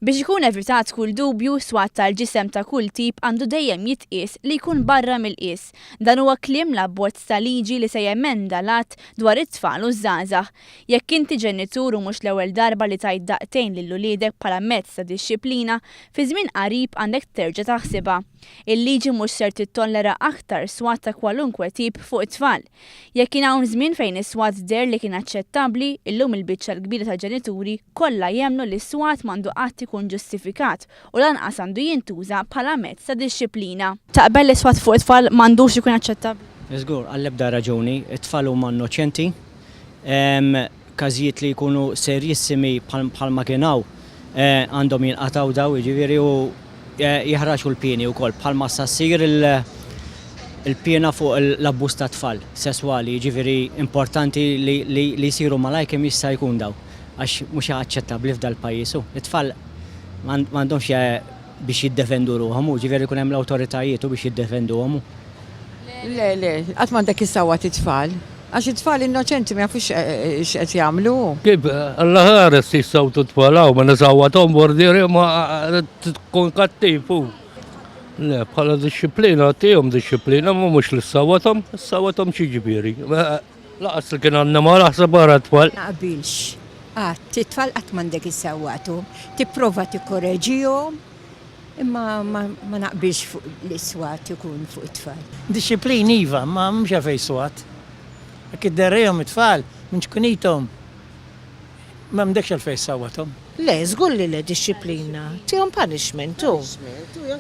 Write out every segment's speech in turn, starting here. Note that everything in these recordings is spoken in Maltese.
Biex ikun evitat kull dubju, swat tal-ġisem ta' kull tip għandu dejjem jitqies li jkun barra mill-qies. Dan huwa kliem l-abbozz ta' liġi li se jemenda lat dwar it-tfal u żgħażagħ. Jekk inti ġenitur u mhux l-ewwel darba li tajt daqtejn lil uliedek bħala mezz ta' dixxilpina, fi żmien qarib għandek terġa' taħsibha. Il-liġi mhux ser tittollera aktar swat ta' kwalunkwe tip fuq it-tfal. Jekk kien hawn żmien fejn is-swat der li kien aċċettabbli, illum il-biċċa l-kbira ta' ġenituri kollha jemmnu li s-swat m'għandu qatt ikun ġustifikat u lanqas għandu jintuża bħala mezz ta' dixxilpina. Taqbel li swat fuq it-tfal m'għandux ikun aċċettabbli? Żgur, għall-ebda raġuni, it-tfal huma innoċenti, każijiet li jkunu serjissimi bħalma kien hawn għandhom jinqataw daw, jiġifieri u jeħraġu l-pieni wkoll bħalma ssir il-pjena fuq l-abbuż ta' tfal sesswali, jiġifieri importanti li jsiru malaj kemm jista' jkun daw. Għax mhux aċċettabbli f'dal pajjiż. It-tfal m'għandhomx biex jiddefendu ruhom, ġifieri jkun hemm l-awtoritajiet biex jiddefenduhom. Le, qatt m'għandek issawwat it-tfal. Għax it-tfal innoċenti ma jafux x'qed jagħmlu. Kif Alla ħares jissawtu t-tfal hawn ma nisawwathom bordieri ma tkun kattifu. Le, bħala dixxilpina tihom dixxilpina ma mhux li ssawwathom xi ġifieri. Laqas li kien għandna ma naħseb wara t-tfal. Naqbilx. It-tfal qatt m'għandek issawwathom. Tipprova tikkoreġihom, imma ma naqbilx fuq l-iswat ikun fuq it-tfal. Dixxilpin iva, ma mhux għalfejn swat. Jekk idderrejhom it-tfal minn ċkunithom ma m'dekx għalfejn issawwathom. Le, żgur li le dixxilpina. Tihom punishment hu.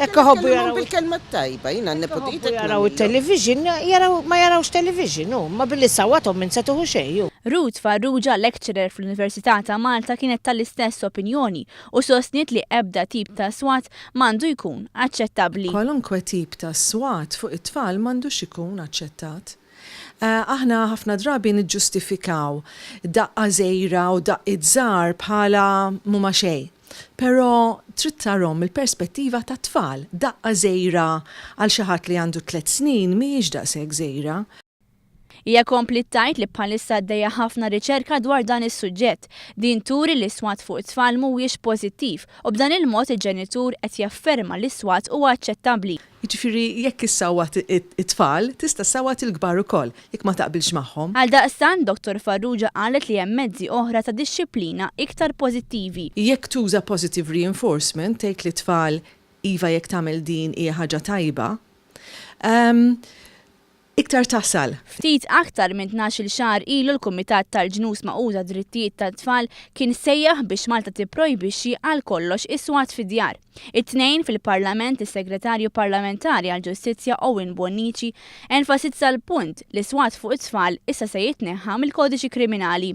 Hekk ħobbu jaraw bil-kelma tajba, jiena nepotitek jaraw it-television, ma jarawx television hu, ma billi sawwathom minn se tuħu xejn. Ruth Farrugia, lecturer fl-Università ta' Malta, kienet tal-istess opinjoni u sostniet li ebda tip ta' swat m'għandu jkun aċċettabbli. Kwalunkwe tip ta' swat fuq it-tfal m'għandux ikun aċċettat. Aħna ħafna drabi niġġustifikaw daqqa żgħira u daqqiet żgħar bħala mhuma xejn. Però trid tarahom il-perspettiva ta' tfal, daqqa żgħira għal xi ħadd li għandu 3 snin mhijiex daqshekk żgħira. Hija kompli tajt li bħalissa għaddejja ħafna riċerka dwar dan is-suġġett. Din turi li swat fuq it-tfal mhuwiex pożittiv u b'dan il-mod il-ġenitur qed jafferma li swat huwa aċċettabbli. Jiġifieri jekk issawwat it-tfal tista' ssawwat il-kbar ukoll jekk ma taqbilx magħhom. Għaldaqstant Dr. Farrugia qalet li hemm mezzi oħra ta' dixxilpina iktar pożittivi. Jekk tuża positive reinforcement tgħid li tfal iva jekk tagħmel din hija ħaġa tajba, iktar tasal. Ftit aktar minn 12 xahar ilu l-Kumitat tal-Ġnus Magħquda Drittijiet tat-Tfal kien sejjaħ biex Malta tipprojbixxi għal kollox is-swat fid-djar. It-tnejn fil-Parlament is-Segretarju Parlamentari għall-Ġustizzja Owen Bonnici enfasizza l-punt li swat fuq it-tfal issa se jitneħħa mill-Kodiċi Kriminali.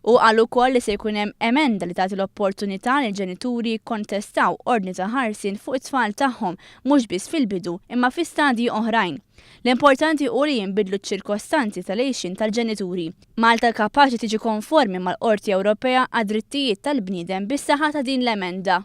U qal ukoll li se jkun hemm emenda li tagħti l-opportunità li l-ġenituri jikkontestaw ordni ta' ħarsien fuq it-tfal tagħhom mhux biss fil-bidu imma fi stadji oħrajn. L-importanti u li jinbidlu ċ-ċirkostanzi tal-għejxin tal-ġenituri. Malta kapaċi tiġi konformi mal-Qorti Ewropea għad-drittijiet tal-bniedem bis-saħħa ta' din l-emenda.